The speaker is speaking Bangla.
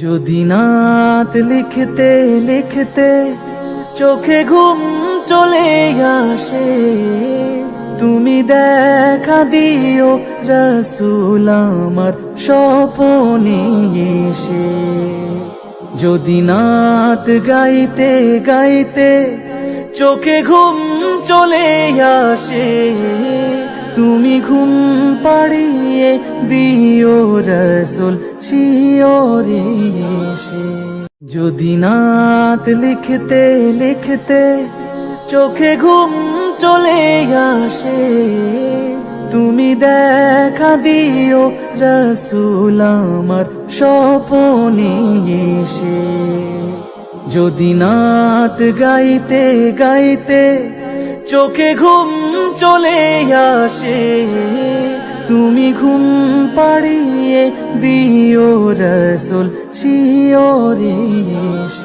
যদি নাত লিখতে লিখতে চোখে ঘুম চলে আসে, তুমি দেখা দিও রসুল আমার স্বপনে এসে। যদি নাত গাইতে গাইতে চোখে ঘুম চলে আসে, তুমি ঘুম পাড়িয়ে দিও রসুল শিওরে এসে। যদি নাত লিখতে লিখতে চোখে ঘুম চলে আসে, তুমি দেখা দিও রসুল আমার স্বপনে এসে। যদি নাত গাইতে গাইতে চোখে ঘুম চলে আসে, তুমি ঘুম পাড়িয়ে দিও রসুল শিওরে এসে।